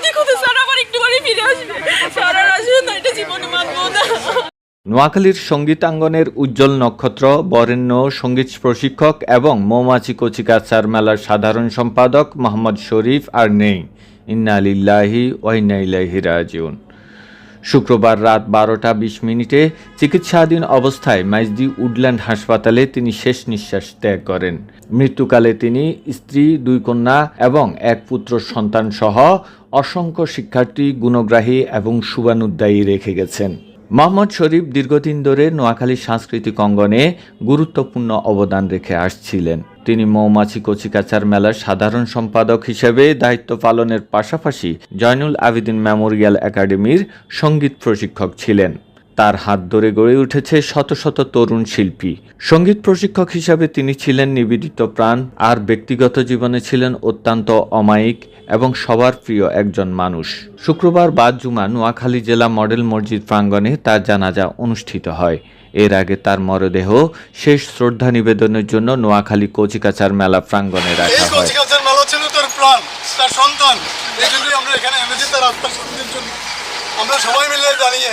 মিথ্যে কথা স্যার, আবার একটু বাড়ি ফিরে আসবে স্যার, আর আসবে না, এটা জীবনে মানবো না। নোয়াখালীর সঙ্গীতাঙ্গনের উজ্জ্বল নক্ষত্র, বরেণ্য সঙ্গীত প্রশিক্ষক এবং মৌমাছি কচিকাচার মেলার সাধারণ সম্পাদক মোহাম্মদ শরীফ আর নেই। ইন্না লিল্লাহি ওয়া ইন্না ইলাইহি রাজিউন। শুক্রবার রাত 12:20 চিকিৎসাধীন অবস্থায় মাইজদি উডল্যান্ড হাসপাতালে তিনি শেষ নিঃশ্বাস ত্যাগ করেন। মৃত্যুকালে তিনি স্ত্রী, 2 কন্যা এবং 1 পুত্র সন্তান সহ অসংখ্য শিক্ষার্থী, গুণগ্রাহী এবং শুভানুদ্দায়ী রেখে গেছেন। মোহাম্মদ শরীফ দীর্ঘদিন ধরে নোয়াখালী সাংস্কৃতিক অঙ্গনে গুরুত্বপূর্ণ অবদান রেখে আসছিলেন। তিনি মৌমাছি কচিকাচার মেলার সাধারণ সম্পাদক হিসেবে দায়িত্ব পালনের পাশাপাশি জয়নুল আবেদিন মেমোরিয়াল একাডেমির সঙ্গীত প্রশিক্ষক ছিলেন। তার হাত ধরে গড়ে উঠেছে শত শত তরুণ শিল্পী। সঙ্গীত প্রশিক্ষক হিসাবে তিনি ছিলেন নিবেদিত প্রাণ, আর ব্যক্তিগত জীবনে ছিলেন অত্যন্ত অমায়িক এবং সবার প্রিয় একজন মানুষ। শুক্রবার বাদ জুমা নোয়াখালী জেলা মডেল মসজিদ প্রাঙ্গণে তার জানাজা অনুষ্ঠিত হয়। এর আগে তার মরদেহ শেষ শ্রদ্ধা নিবেদনের জন্য নোয়াখালী কচিকাচার মেলা প্রাঙ্গণে রাখা হয়। আমরা সবাই মিলে জানিয়ে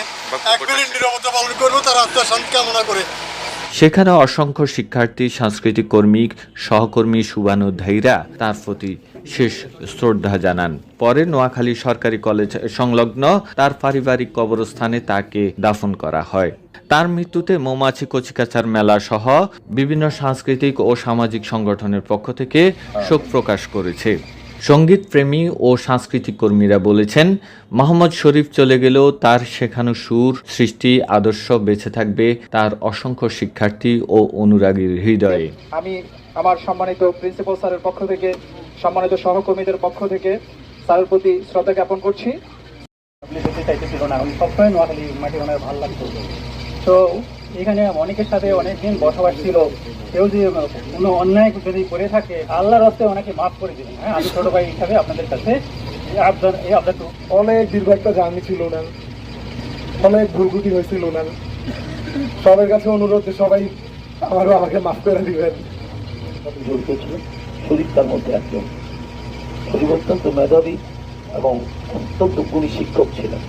1 মিনিট নীরবতা পালন করব তার আত্মার শান্তি কামনা করে। সেখানে অসংখ্য শিক্ষার্থী, সাংস্কৃতিক কর্মী, সহকর্মী, শুভানুধ্যায়ীরা তার প্রতি শেষ শ্রদ্ধা জানান। পরে নোয়াখালী সরকারি কলেজ সংলগ্ন তার পারিবারিক কবরস্থানে তাকে দাফন করা হয়। তার মৃত্যুতে মৌমাছি কচিকাচার মেলা সহ বিভিন্ন সাংস্কৃতিক ও সামাজিক সংগঠনের পক্ষ থেকে শোক প্রকাশ করেছে। সঙ্গীত প্রেমী ও সাংস্কৃতিক কর্মীরা বলেছেন, মোহাম্মদ শরীফ চলে গেলেও তার শেখানো সুর, সৃষ্টি, আদর্শ বেঁচে থাকবে তার অসংখ্য শিক্ষার্থী ও অনুরাগীর হৃদয়ে। আমি আমার সম্মানিত প্রিন্সিপাল স্যারের পক্ষ থেকে, সম্মানিত সহকর্মীদের পক্ষ থেকে স্যারের প্রতি শ্রদ্ধা জ্ঞাপন করছি। চাইতেছিল না, আমি সবসময় নোয়াখালী মাটি অনেক ভালো লাগতো। তো এখানে অনেকের সাথে অনেকদিন বসবাস ছিল। কেউ যে কোনো অন্যায় যদি করে থাকে, আল্লাহর রাস্তে ওনাকে মাফ করে দিবেন। হ্যাঁ, আমি ছোট ভাই হিসাবে আপনাদের কাছে এই আবদার। অনেক দীর্ঘ একটা জার্নি ছিল না, অনেক ভুলগুটি হয়েছিল না। সবার কাছে অনুরোধ যে সবাই আমাকে মাফ করে দিবেন। শরীফ তার মধ্যে একজন। শরীফ অত্যন্ত মেধাবী এবং অত্যন্ত গুণী শিক্ষক ছিলেন।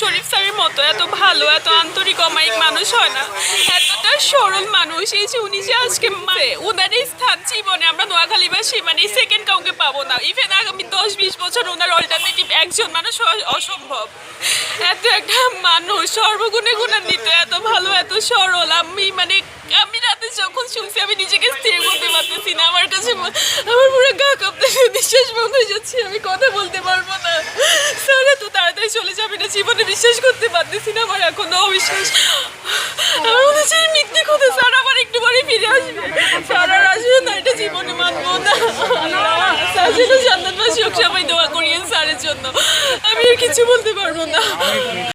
শরীফ স্যারের মতো এত ভালো, এত আন্তরিক, অমায়িক মানুষ হয় না, এতটা সরল মানুষ। এই যে উনি যে আজকে ওনার এই স্থান জীবনে আমরা নোয়াখালীবাসী মানে সেকেন্ড কাউকে পাবো না। ইভেন আগামী 10-20 বছর ওনার অল্টারনেটিভ একজন মানুষ অসম্ভব। এত একটা মানুষ সর্বগুণে গুণান্বিত, এত ভালো, এত সরল। আমি রাতে যখন শুনছি আমি নিজেকে স্থির করতে পারতেছি না। আমার কাছে আমার পুরো গা কাঁপতেছে, নিঃশ্বাস বন্ধ হয়ে যাচ্ছে, আমি কথা বলতে পারবো না। স্যার এত তাড়াতাড়ি চলে যাবে না, জীবনে বিশ্বাস করতে পারতেছি না, আমার এখনো অবিশ্বাস। আমার মনে হচ্ছে মিথ্যে কথা স্যার, আবার একটু বাড়ি ফিরে আসবে স্যার, আর আসবে না, এটা জীবনে মানবো না। স্যার যেন জান্নাতবাসী হোক, সবাই দোয়া করিয়েন স্যারের জন্য। আমি আর কিছু বলতে পারবো না।